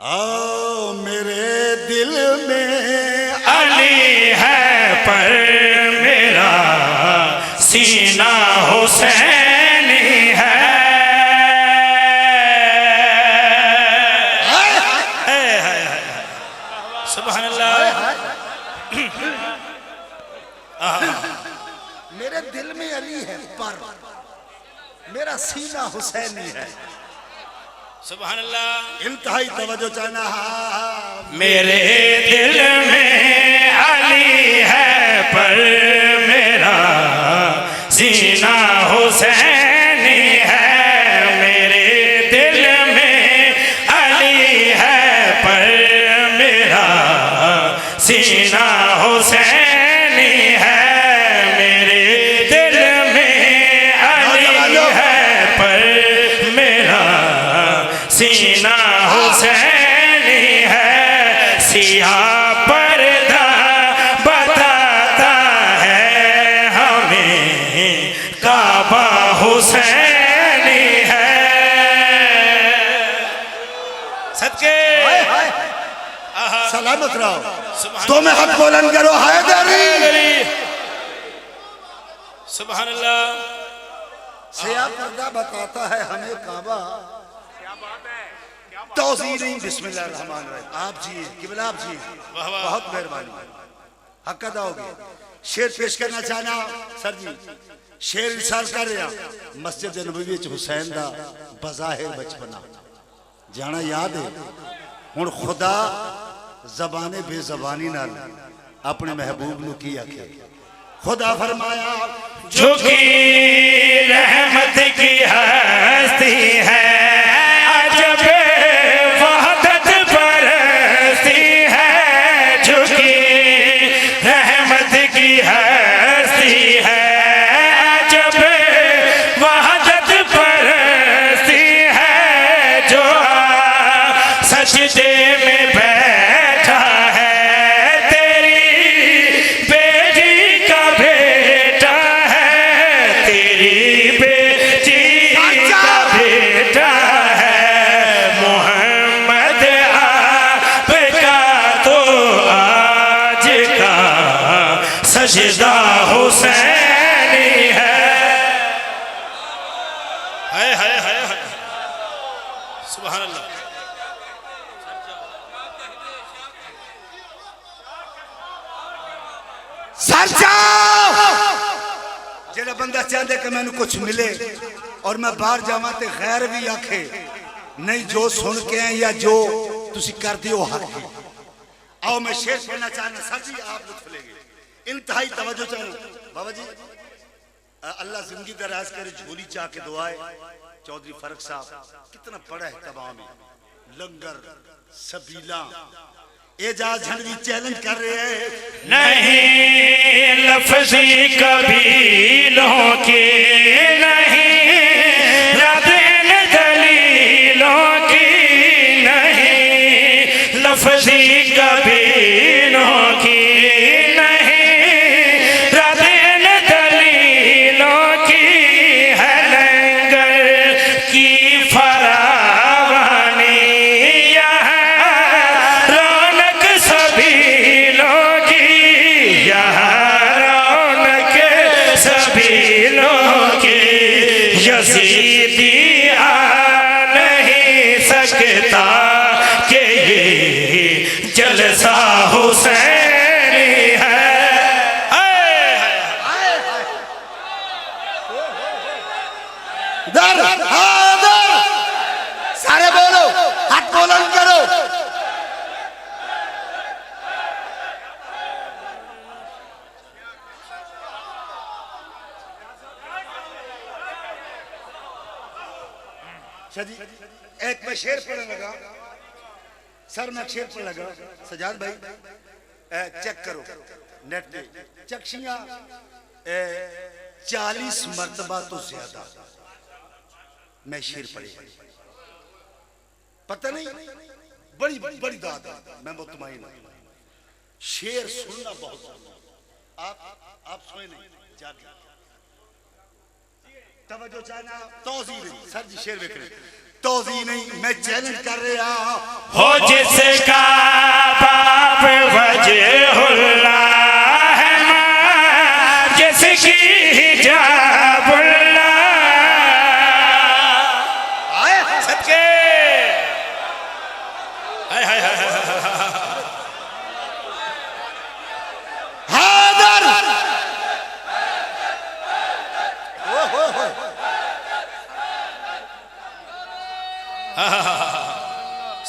आओ मेरे दिल में अली है पर मेरा सीना हुसैनी है। सुभान अल्लाह। मेरे दिल में अली है पर मेरा सीना हुसैनी है। सुभान अल्लाह। इंतहाई तवज्जो चाहना। मेरे दिल में अली है पर मेरा सीना हुसैनी है। मेरे दिल में अली है पर मेरा सीना हुसैनी है। मेरे दिल में अली है पर मेरा सीना हुसैनी है। सिया पर्दा बताता है हमें काबा हुसैनी है। सदके सलामत रहो। तो मैं हक बुलंद करो हैदरी। सुभान अल्लाह। सिया पर्दा बताता है हमें काबा। तौज़ीरी बिस्मिल्लाह रहमान रहीम। आप जी किबला आप जी बहुत मेहरबानी। हक अदा हो गया। शेर पेश करना चाहना सर जी। शेर इरसाल कर रहा मस्जिद नबवी च हुसैन दा बज़ाहिर बचपना जाना याद है। हुण खुदा ज़बाने बेज़बानी नाल अपने महबूब नू की आखे। खुदा फरमाया झुकी रहमत की हस्ती है अजब वहदत परस्ती है। झुकी रहमत की हस्ती है अजब वहदत परस्ती है। जो सजदे में बैठा है तेरी बेटी का बेटा है। तेरी बेटी का बेटा है। मोहम्मद आपका तो आज का सजदा हुसैनी है। हाय सुभान अल्लाह। जेड़ा बंदा चाहते कि मैंने कुछ मिले और मैं बाहर जावा तो गैर भी आखे नहीं जो सुन के हैं या जो तुसी कर दियो हक है। आओ मैं शेर पढ़ना चाहना सर जी आप लुत्फ लेंगे। इंतहाई तवज्जो चाहना बाबा जी। अल्लाह जिंदगी दराज करे झोली चाह के दुआए। चौधरी फरक साहब कितना बड़ा है तमाम लंगर सबीला एजाज झंडी चैलेंज कर रहे हैं। नहीं लफ्ज़ी कबीलों की नहीं रद्द दलीलों की नहीं लफ्ज़ी कबीलों की नहीं रद्द दलीलों की है। लंगर की फरावानी यज़ीदी आ नहीं सकता कि ये जलसा हुसैनी है। दर हादर सारे बोलो हाथ बुलंद करो। जी एक मैं शेर पढ़ने लगा सर मैं शेर पढ़ने लगा। सजाद भाई चेक करो नेट पे चक्शियां 40 मरतबा तो ज्यादा मैं शेर पढ़ी। पता नहीं बड़ी बड़ी दाद मैं मुतमईन हूं। शेर सुनना बहुत आप सोए नहीं जागे तवज्जो चाहना तौज़ीर सर जी शेर वेख रहे तौज़ी नहीं, मैं चैलेंज कर रहा हो जिसका बाप वजहुल्लाह है, मां जिसकी हिजाबुल्लाह। आए सदके हाय हाय हाय हैदर।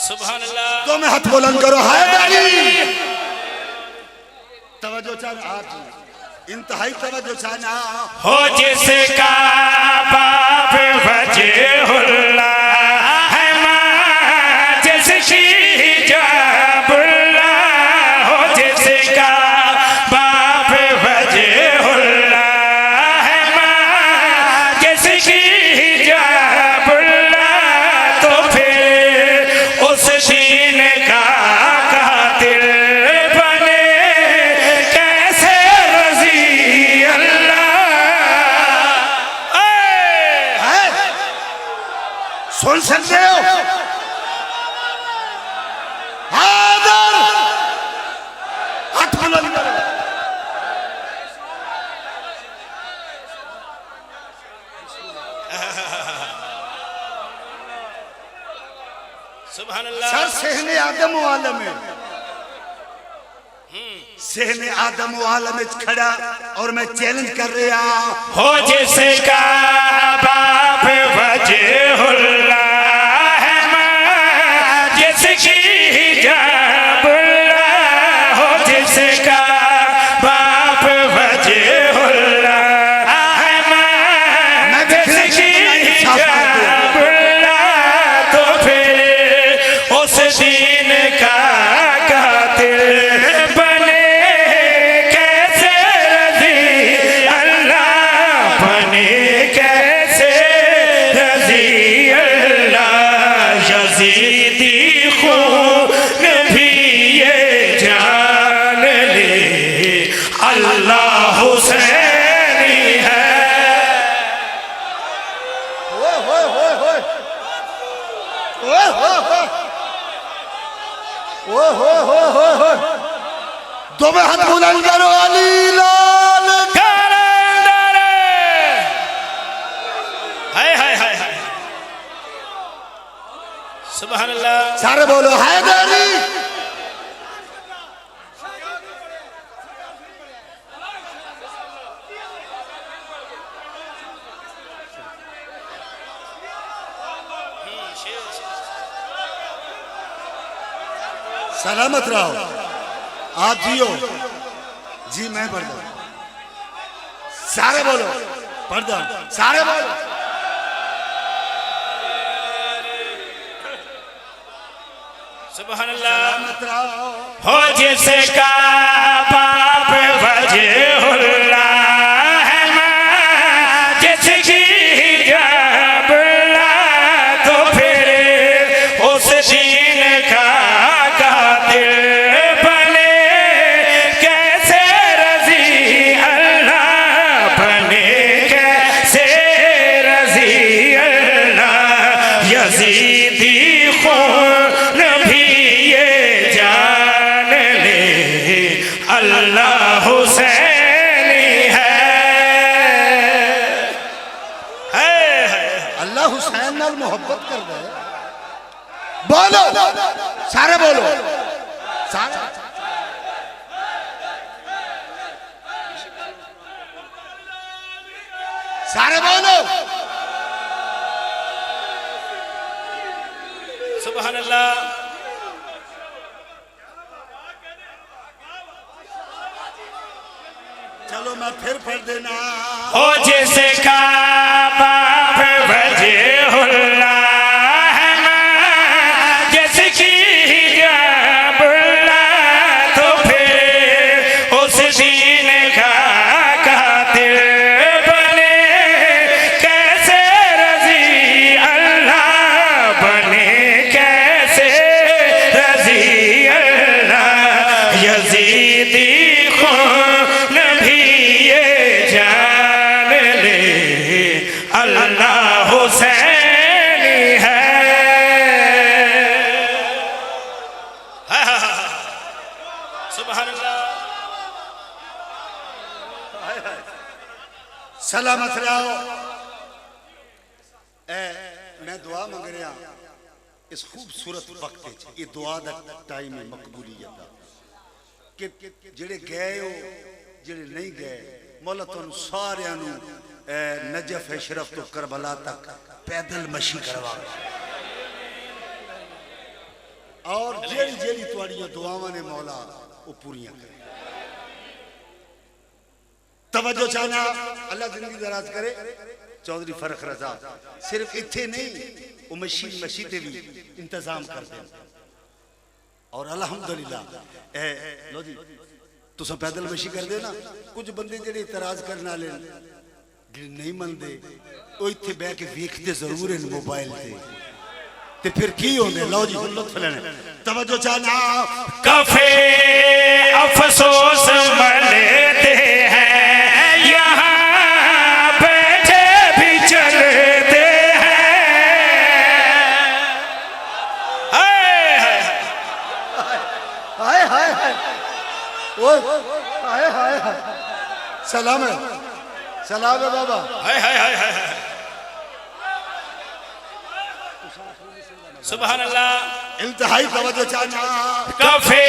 सुभान अल्लाह। तो मैं हाथ बुलंद करो, हैदरी। तवज्जो चाहना आप, इंतहाई तवज्जो चाहना। हो जिसका बाप वजहुल्लाह है, मां जिसकी हिजाबुल्लाह। हो जिसका बाप वजहुल्लाह है, मां जिसकी हिजाबुल्लाह। तो फिर उस दीन का कातिल बने कैसे रज़ी अल्लाह। है? सुन सकते हो? हैदर, हाथ बुलंद करो। सुभान अल्लाह। सर सहने आदम वाला में, सहने आदम वाला में खड़ा और मैं चैलेंज कर रहा। हो जिसका बाप वजहुल्लाह है, मां जिसकी हिजाबुल्लाह। हो जिसका बाप वजहुल्लाह है, मां जिसकी हिजाबुल्लाह। तो फिर उस दीन का कातिल बने कैसे रज़ी अल्लाह। बने कैसे रज़ी अल्लाह। यज़ीदी खून भी ये जान ले, अल्लाह हुसैनी है। ओए होए होए होए, ओए होए होए, ओए होए होए होए होए। दो में हाथ बुलंद करो, अली लाल। कलंदर हाय हाय हाय हाय। सुभान अल्लाह। सारे बोलो हैदरी। सलामत रहो, आप जियो जी। मैं पढ़ता हूं, सारे बोलो पढ़ता हूं, सारे बोलो। सुभान अल्लाह। सलामत रहो। हो जिसका बाप वजहुल्लाह है, मां जिसकी हिजाबुल्लाह। तो फिर उस दीन का कातिल बने कैसे रज़ी अल्लाह। बने कैसे रज़ी अल्लाह। यज़ीदी खून भी ये जान ले, अल्लाह हुसैनी है। अल्लाह हुसैन नाल मोहब्बत कर दे। बोलो सारे बोलो, सारे सारे बोलो। सुभान अल्लाह। चलो मैं फिर पढ़ देना। हो जिसका बाप वजहुल्लाह है, मां जिसकी हिजाबुल्लाह। तो फिर उस दीन का कातिल बने कैसे रज़ी अल्लाह। बने कैसे रज़ी अल्लाह। यज़ीदी खून भी ये जान ले, सुभान अल्लाह। सलामत रहो। मैं दुआ मंग रहा इस खूबसूरत वक्त ये दुआ का टाइम है मकबूलियत का कि जेड़े गए हो जेड़े नहीं गए मौला तुहानू सारियां नू नजफ शरफ तो करबला तक पैदल मशी करवा और जेड़ी जेड़ी तुहाड़ियां दुआवां ने मौला वो पूरियां करे। तवज्जो चाहना अल्लाह जिंदगी दराज करे। चौधरी फरख रजा सिर्फ इत्थे नहीं वो मशीद भी इंतजाम कर दे और अल्हम्दुलिल्लाह लो जी तुसा पैदल मशी कर दे ना। कुछ बंदे जेडे इतराज करने वाले नहीं मनते वो इत्थे बह के वेखते जरूर हैं मोबाइल ते फिर की होंदे। लो जी लुत्फ लेने तवज्जो चाहना। कफे अफसोस मनते हैं यहाँ बैठे भी चलते हैं। हाय हाय हाय ओ हाय हाय हाय सलाम है बाबा। हाय हाय हाय हाय सुभान अल्लाह। इंतहाई तवज्जो चाहना। कफे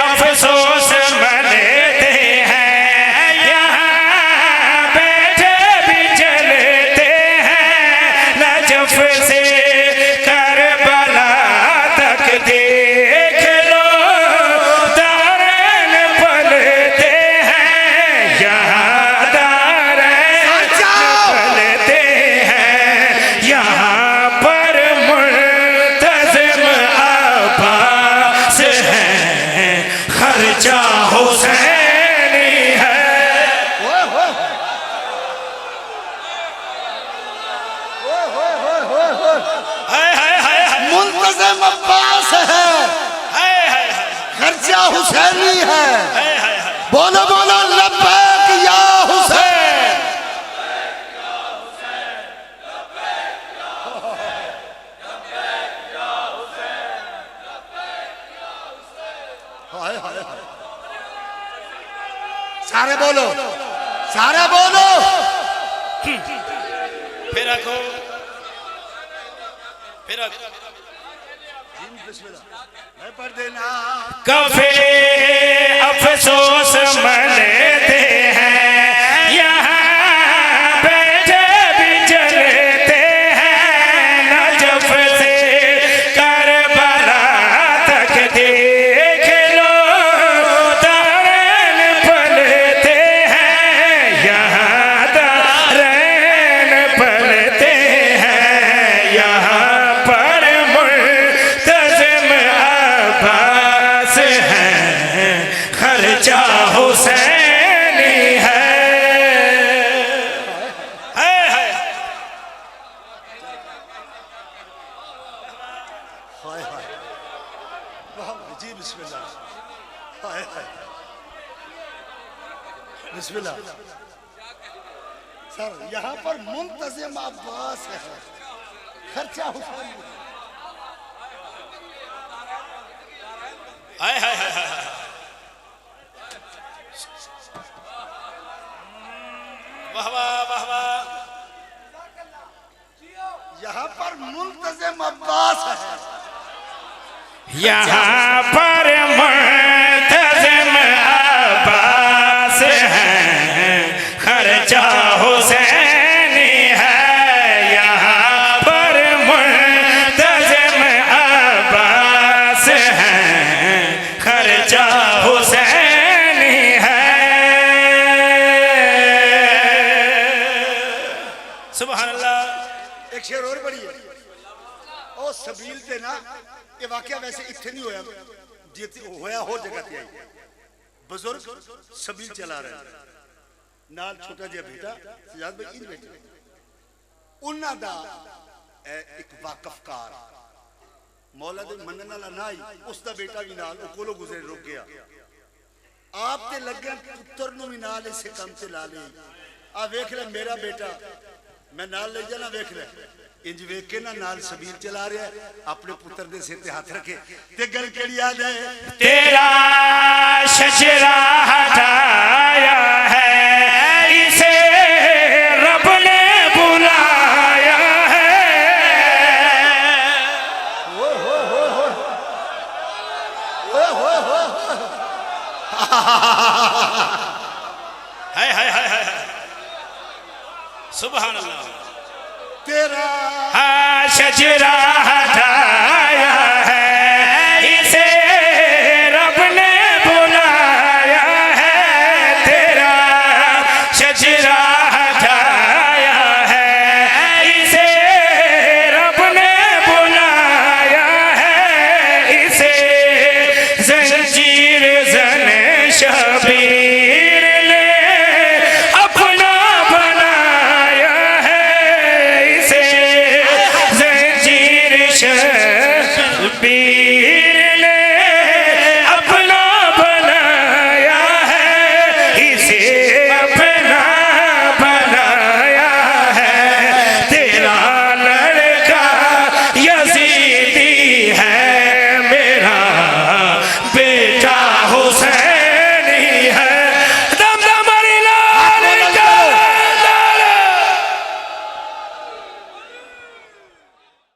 अफसोस मनते हैं यहाँ बैठे भी चलते हैं। नजफ से करबला तक देख लो दारैन पलते हैं। यहाँ दारैन पलते हैं। यहाँ पर मुल्तज़िम अब्बास हैं। खर्चा हुसैनी है। हाय हाय हाय हाय मुल्तज़िम अब्बास है खर्चा हुसैनी है। बोलो बोलो लब्बैक या हुसैन। हाय हाय हाय सारे बोलो सारे बोलो। फिर रखो फिर रखो। मैं पढ़ देना। कफे अफसोस मनते हैं यहाँ बैठे भी चलते हैं। नजफ से करबला तक देख लो दारैन पलते हैं। यहाँ दारैन पलते हैं। यहाँ पर मुल्तज़िम अब्बास हैं। खर्चा हुसैनी है। हाय हाय हाय हाय जी बिस्मिल्लाह। हाय हाय बिस्मिल्लाह। सर यहाँ पर मुल्तज़िम अब्बास है खर्चा हुसैन। हाय हाय हाय हाय। वाह वाह वाह वाह। यहाँ पर मुल्तज़िम अब्बास है। यहाँ पर मुल्तज़िम अब्बास हैं। खर्चा हुसैनी है। यहाँ पर मुल्तज़िम अब्बास हैं। खर्चा हुसैनी है। सुभान अल्लाह। एक शेर और बड़ी है ओ सबील ते ना ये वाकया वैसे इत्थे नहीं होया जिथे होया हो जगह ते आई। बुजुर्ग सबील चला रहे नाल छोटा जिहा बेटा सजाद भाई इन बैठे उन्हां दा एक वाकफकार मौला दे मनन वाला ना ही उसका बेटा भी नाल कोलों गुजरे रुक गया। आप ते लगे पुत्र नूं भी नाल इसे काम ते ला ले। आ वेख ले मेरा बेटा मैं नाल ले जाना वेख ले इंज वेख के ना नाल सबील चला रहा है अपने पुत्र दे सिर ते हाथ रखे ते गल केड़ी याद है तेरा शजरा हटाया है, इसे रब ने बुलाया है। हाय हाय हाय हाय, सुभान अल्लाह। तेरा शजरा हटाया है, इसे रब ने बुलाया है। तेरा शजरा हटाया है, इसे रब ने बुलाया है। इसे जंजीर ज़ने